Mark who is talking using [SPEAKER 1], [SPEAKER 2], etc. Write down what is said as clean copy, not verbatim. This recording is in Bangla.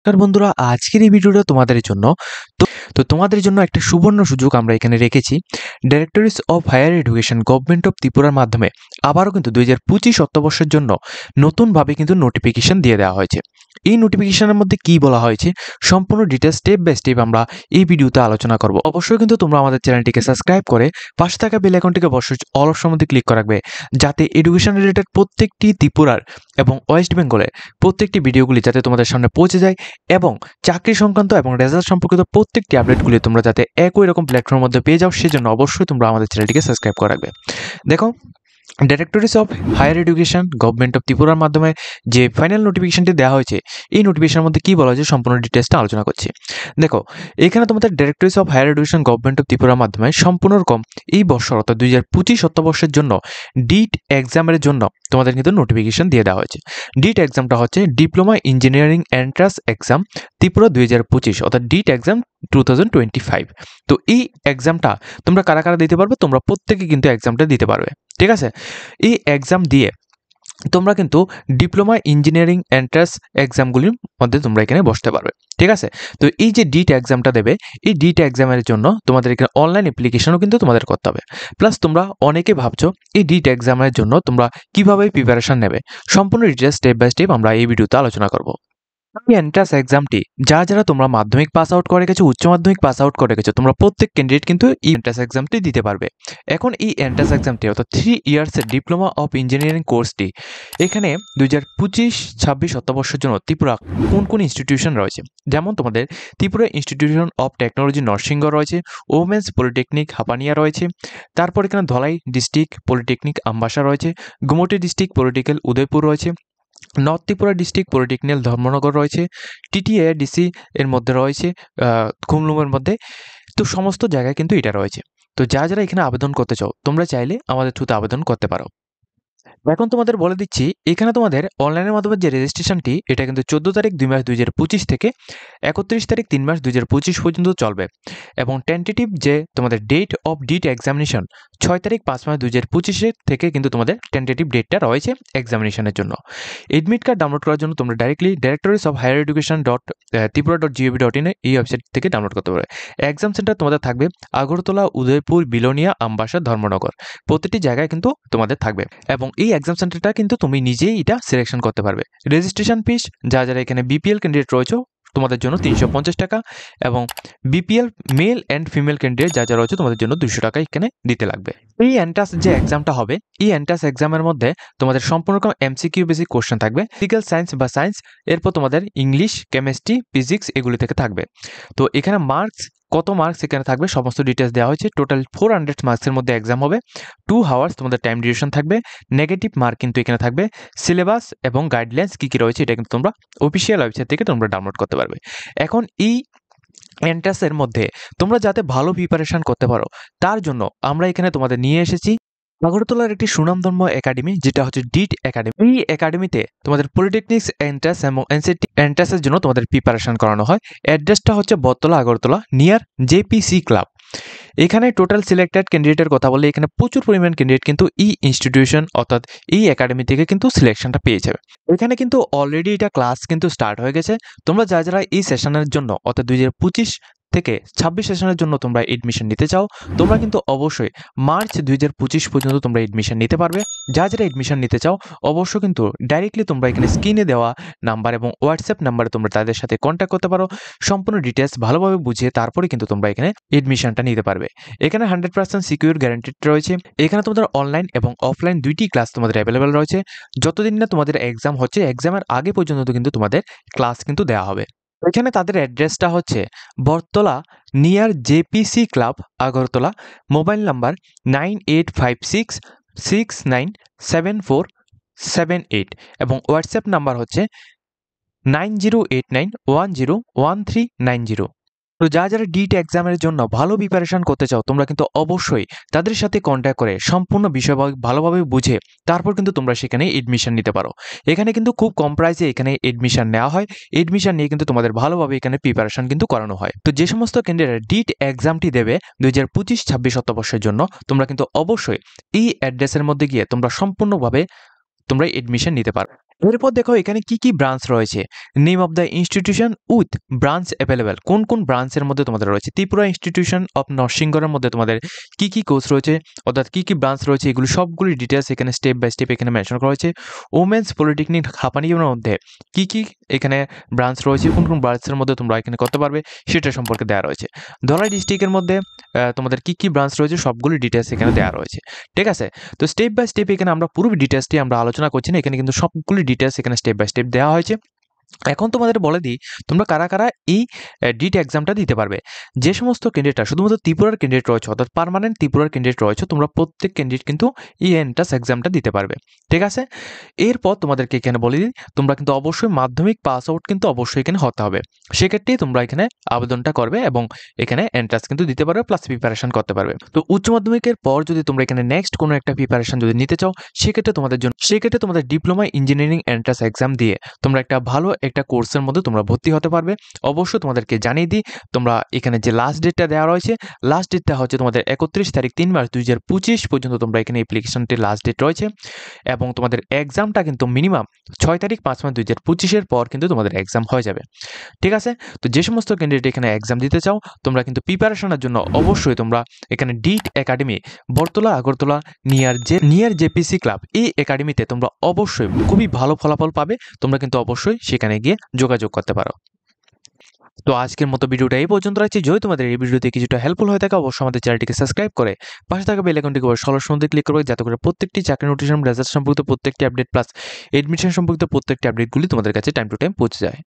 [SPEAKER 1] বন্ধুরা, আজকের এই ভিডিওটা তোমাদের জন্য। তোমাদের জন্য একটা সুবর্ণ সুযোগ আমরা এখানে রেখেছি। Directories of higher education government of ত্রিপুরার মাধ্যমে আবারও কিন্তু 2025 অর্থবর্ষের জন্য নতুনভাবে কিন্তু নোটিফিকেশন দিয়ে দেওয়া হয়েছে। এই নোটিফিকেশনের মধ্যে কি বলা হয়েছে সম্পূর্ণ ডিটেলস স্টেপ বাই স্টেপ আমরা এই ভিডিওতে আলোচনা করব। অবশ্যই কিন্তু তোমরা আমাদের চ্যানেলটিকে সাবস্ক্রাইব করে পাশে থাকা বেল আইকনটিকে অবশ্যই অল অপশন মধ্যে ক্লিক করে রাখবে, যাতে এডুকেশন রিলেটেড প্রত্যেকটি ত্রিপুরার এবং ওয়েস্ট বেঙ্গলের প্রত্যেকটি ভিডিওগুলি যাতে তোমাদের সামনে পৌঁছে যায় এবং চাকরি সংক্রান্ত এবং রেজাল্ট সম্পর্কিত প্রত্যেকটি আপডেটগুলি তোমরা যাতে একই রকম প্ল্যাটফর্মের মধ্যে পেয়ে যাও, সেজন্য অবশ্যই তোমরা আমাদের চ্যানেলটিকে সাবস্ক্রাইব করে রাখবে। দেখো, directories of higher education government of ত্রিপুরার মাধ্যমে যে ফাইনাল নোটিফিকেশনটি দেওয়া হয়েছে, এই নোটিফিকেশনের মধ্যে কি বলা হয়েছে সম্পূর্ণ ডিটেলসটা আলোচনা করছি। দেখো, এখানে তোমাদের directories of higher education government of ত্রিপুরার মাধ্যমে সম্পূর্ণ রকম এই বছর অর্থাৎ 2025 অর্থবর্ষের জন্য ডিট এক্সামের জন্য তোমাদের কিন্তু নোটিফিকেশন দিয়ে দেওয়া হয়েছে। ডিট এক্সামটা হচ্ছে diploma engineering entrance exam Tripura 2025 অর্থাৎ ডিট এক্সাম 2025। তো এই এক্সামটা তোমরা কারা কারা দিতে পারবে? তোমরা প্রত্যেকে কিন্তু এক্সামটা দিতে পারবে, ঠিক আছে? এই এক্সাম দিয়ে তোমরা কিন্তু ডিপ্লোমা ইঞ্জিনিয়ারিং এন্ট্রান্স এক্সামগুলির মধ্যে তোমরা এখানে বসতে পারবে, ঠিক আছে? তো এই যে ডিট এক্সামটা দেবে, এই ডিট এক্সামের জন্য তোমাদের এখানে অনলাইন অ্যাপ্লিকেশনও কিন্তু তোমাদের করতে হবে। প্লাস তোমরা অনেকে ভাবছো এই ডিট এক্সামের জন্য তোমরা কিভাবে প্রিপারেশন নেবে, সম্পূর্ণ ডিটেলস স্টেপ বাই স্টেপ আমরা এই ভিডিওতে আলোচনা করব। এই এন্ট্রান্স এক্সামটি যারা তোমরা মাধ্যমিক পাস আউট করে গেছো, উচ্চ মাধ্যমিক পাস আউট করে গেছো, তোমরা প্রত্যেক ক্যান্ডিডেট কিন্তু এই এন্ট্রান্স এক্সামটি দিতে পারবে। এখন এই এন্ট্রান্স এক্সামটি অর্থাৎ 3 ইয়ার্সের ডিপ্লোমা অফ ইঞ্জিনিয়ারিং কোর্সটি এখানে 2025-26 অর্থবর্ষের জন্য ত্রিপুরা কোন কোন ইনস্টিটিউশন রয়েছে, যেমন তোমাদের Tripura institution of technology Narasingha রয়েছে, ওমেন্স পলিটেকনিক হাপানিয়া রয়েছে, তারপর এখানে ধলাই ডিস্ট্রিক্ট পলিটেকনিক আমবাসা রয়েছে, গুমটি ডিস্ট্রিক্ট পলিটেকনিক উদয়পুর রয়েছে, north Tripura district polytechnical Dharmanagar রয়েছে, টিটিএ ডিসি এর মধ্যে রয়েছে খুমলুমের মধ্যে। তো সমস্ত জায়গায় কিন্তু এটা রয়েছে। তো যারা এখানে আবেদন করতে চাও, তোমরা চাইলে আমাদের থ্রুতে আবেদন করতে পারো। এখন তোমাদের বলে দিচ্ছি, এখানে তোমাদের অনলাইনের মাধ্যমে যে রেজিস্ট্রেশনটি, এটা কিন্তু 14 তারিখ 2 মাস 2025 থেকে 31 তারিখ 3 মাস 2025 পর্যন্ত চলবে। এবং টেন্টেটিভ যে তোমাদের ডেট অফ ডিট এক্সামিনেশন 6 তারিখ 5 মাস 2025 থেকে কিন্তু তোমাদের টেন্টেটিভ ডেটটা রয়েছে এক্সামিনেশনের জন্য। এডমিট কার্ড ডাউনলোড করার জন্য তোমরা directly directories of higher education ত্রিপুরা.gov.in এই ওয়েবসাইট থেকে ডাউনলোড করতে পারবে। এক্সাম সেন্টার তোমাদের থাকবে আগরতলা, উদয়পুর, বিলোনিয়া, আমবাসা, ধর্মনগর, প্রতিটি জায়গায় কিন্তু তোমাদের থাকবে। এবং এই এক্সাম সেন্টারটা কিন্তু তুমি নিজেই এটা সিলেকশন করতে পারবে। রেজিস্ট্রেশন ফিস যারা এখানে বিপিএল ক্যান্ডিডেট রয়েছে তোমাদের জন্য 350 টাকা, এবং BPL male and female candidate যারা রয়েছে তোমাদের জন্য 200 টাকা এখানে দিতে লাগবে। এই এন্ট্রান্স যে এক্সামটা হবে, এই এন্ট্রান্স এক্সামের মধ্যে তোমাদের সম্পূর্ণ রকম এমসিকিউ বেসিক কোশ্চেন থাকবে, ফিজিক্যাল সায়েন্স বা সায়েন্স, এরপর তোমাদের ইংলিশ, কেমিস্ট্রি, ফিজিক্স এগুলি থেকে থাকবে। তো এখানে মার্কস কত মার্কস এখানে থাকবে সমস্ত ডিটেলস দেওয়া হয়েছে। টোটাল 400 মার্কসের মধ্যে এক্সাম হবে, 2 আওয়ার্স তোমাদের টাইম ডিউরেশন থাকবে। নেগেটিভ মার্ক কিন্তু এখানে থাকবে। সিলেবাস এবং গাইডলাইন্স কী কী রয়েছে এটা কিন্তু তোমরা অফিসিয়াল ওয়েবসাইট থেকে তোমরা ডাউনলোড করতে পারবে। এখন এই এন্ট্রান্সের মধ্যে তোমরা যাতে ভালো প্রিপারেশন করতে পারো, তার জন্য আমরা এখানে তোমাদের নিয়ে এসেছি আগরতলার একটি সুনামধন্য একাডেমি, যেটা হচ্ছে ডিট একাডেমি। এই একাডেমিতে তোমাদের পলিটেকনিক্স এন্ট্রান্স এবং এনসিটি এন্ট্রান্সের জন্য তোমাদের প্রিপারেশন করানো হয়। অ্যাড্রেসটা হচ্ছে বটতলা, আগরতলা, নিয়ার জেপিসি ক্লাব। এখানে টোটাল সিলেক্টেড ক্যান্ডিডেটের কথা বলে এখানে প্রচুর পরিমাণ ক্যান্ডিডেট কিন্তু এই ইনস্টিটিউশন অর্থাৎ এই একাডেমি থেকে কিন্তু সিলেকশনটা পেয়ে যাবে। এখানে কিন্তু অলরেডি এটা ক্লাস কিন্তু স্টার্ট হয়ে গেছে। তোমরা যারা এই সেশনের জন্য অর্থাৎ 2025 থেকে 26 সেশনের জন্য তোমরা এডমিশন নিতে চাও, তোমরা কিন্তু অবশ্যই মার্চ 2025 পর্যন্ত তোমরা এডমিশন নিতে পারবে। যারা এডমিশন নিতে চাও অবশ্যই কিন্তু ডাইরেক্টলি তোমরা এখানে স্ক্রিনে দেওয়া নাম্বার এবং হোয়াটসঅ্যাপ নাম্বারে তোমরা তাদের সাথে কন্ট্যাক্ট করতে পারো। সম্পূর্ণ ডিটেলস ভালোভাবে বুঝিয়ে তারপরে কিন্তু তোমরা এখানে এডমিশনটা নিতে পারবে। এখানে 100% সিকিউর গ্যারান্টিড রয়েছে। এখানে তোমাদের অনলাইন এবং অফলাইন দুইটি ক্লাস তোমাদের অ্যাভেলেবেল রয়েছে। যতদিন না তোমাদের এক্সাম হচ্ছে, এক্সামের আগে পর্যন্ত কিন্তু তোমাদের ক্লাস কিন্তু দেওয়া হবে। এখানে তাদের অ্যাড্রেসটা হচ্ছে Battala, near JPC club, Agartala. Mobile number 9856697478 এবং হোয়াটসঅ্যাপ নাম্বার হচ্ছে 9089101390। তো যারা ডিট এক্সামের জন্য ভালো প্রিপারেশন করতে চাও, তোমরা কিন্তু অবশ্যই তাদের সাথে কন্ট্যাক্ট করে সম্পূর্ণ বিষয় ভালোভাবে বুঝে তারপর কিন্তু তোমরা সেখানে এডমিশন নিতে পারো। এখানে কিন্তু খুব কম প্রাইসে এখানে এডমিশন নেওয়া হয়। এডমিশন নিয়ে কিন্তু তোমাদের ভালোভাবে এখানে প্রিপারেশন কিন্তু করানো হয়। তো যে সমস্ত ক্যান্ডিডেট ডিট এক্সামটি দেবে 2025-26 অর্থবর্ষের জন্য, তোমরা কিন্তু অবশ্যই এই অ্যাড্রেসের মধ্যে গিয়ে তোমরা সম্পূর্ণভাবে তোমরা এডমিশন নিতে পারো। এরপর দেখো এখানে কি কি ব্রাঞ্চ রয়েছে, name of the institution with branch available, কোন কোন ব্রাঞ্চের মধ্যে তোমাদের রয়েছে। ত্রিপুরা ইনস্টিটিউশন অফ নরসিংগড়ের মধ্যে তোমাদের কি কি কোর্স রয়েছে, অর্থাৎ কি কি ব্রাঞ্চ রয়েছে, এগুলো সবগুলি ডিটেলস এখানে স্টেপ বাই স্টেপ এখানে মেনশন করা হয়েছে। ওমেন্স পলিটেকনিক হাপানিয়ার মধ্যে কি কি এখানে ব্রাঞ্চ রয়েছে, কোন কোন ব্রাঞ্চের মধ্যে তোমরা এখানে করতে পারবে সেটা সম্পর্কে দেওয়া রয়েছে। ধলাই ডিস্ট্রিক্টের মধ্যে তোমাদের কি কি ব্রাঞ্চ রয়েছে সবগুলি ডিটেলস এখানে দেওয়া রয়েছে, ঠিক আছে। তো স্টেপ বাই স্টেপ এখানে আমরা পুরো ডিটেলসটি আমরা আলোচনা করছি না, এখানে কিন্তু সবগুলি ডিটেলস এখানে স্টেপ বাই স্টেপ দেওয়া হয়েছে। এখন তোমাদের বলে দিই তোমরা কারা কারা এই ডিট এক্সামটা দিতে পারবে। যে সমস্ত ক্যান্ডিডেটরা শুধুমাত্র ত্রিপুরার ক্যান্ডিডেট রয়েছে, অর্থাৎ পার্মানেন্ট ত্রিপুরার ক্যান্ডিডেট রয়েছে, তোমরা প্রত্যেক ক্যান্ডিডেট কিন্তু এই এন্ট্রান্স এক্সামটা দিতে পারবে, ঠিক আছে। এরপর তোমাদেরকে এখানে বলে দিই তোমরা কিন্তু অবশ্যই মাধ্যমিক পাস আউট কিন্তু অবশ্যই এখানে হতে হবে, সেক্ষেত্রেই তোমরা এখানে আবেদনটা করবে এবং এখানে এন্ট্রান্স কিন্তু দিতে পারবে প্লাস প্রিপারেশন করতে পারবে। তো উচ্চ মাধ্যমিকের পর যদি তোমরা এখানে নেক্সট কোনো একটা প্রিপারেশন যদি নিতে চাও সেক্ষেত্রে তোমাদের ডিপ্লোমা ইঞ্জিনিয়ারিং এন্ট্রান্স এক্সাম দিয়ে তোমরা একটা ভালো একটা কোর্সের মধ্যে তোমরা ভর্তি হতে পারবে। অবশ্যই তোমাদেরকে জানিয়ে দিই তোমরা এখানে যে লাস্ট ডেটটা দেওয়া রয়েছে, লাস্ট ডেটটা হচ্ছে তোমাদের 31 তারিখ 3 মার্চ 2025 পর্যন্ত তোমরা এখানে অ্যাপ্লিকেশনটির লাস্ট ডেট রয়েছে এবং তোমাদের এক্সামটা কিন্তু মিনিমাম 6 তারিখ 5 মার্চ 2025 পর কিন্তু তোমাদের এক্সাম হয়ে যাবে, ঠিক আছে। তো যে সমস্ত ক্যান্ডিডেট এখানে এক্সাম দিতে চাও তোমরা কিন্তু প্রিপারেশনের জন্য অবশ্যই তোমরা এখানে ডিট একাডেমি বরতলা আগরতলা নিয়ার জেপিসি ক্লাব এই একাডেমিতে তোমরা অবশ্যই খুবই ভালো ফলাফল পাবে, তোমরা কিন্তু অবশ্যই সেখানে গিয়ে যোগাযোগ করতে পারো। তো আজকের মতো ভিডিওটা এই পর্যন্ত রাখছি। যদি তোমাদের এই ভিডিওতে কিছুটা হেল্পফুল হয়ে থাকে অবশ্যই আমাদের চ্যানেলটিকে সাবস্ক্রাইব করে পাশে থাকা বেল আইকনটিকে সরাসরি মধ্যে ক্লিক করবে, যাতে করে প্রত্যেকটি চাকরি নোটিফিকেশন রেজাল্ট সম্পর্কিত প্রত্যেকটি আপডেট প্লাস এডমিশন সম্পর্কিত প্রত্যেকটি আপডেটগুলি তোমাদের কাছে টাইম টু টাইম পৌঁছে যায়।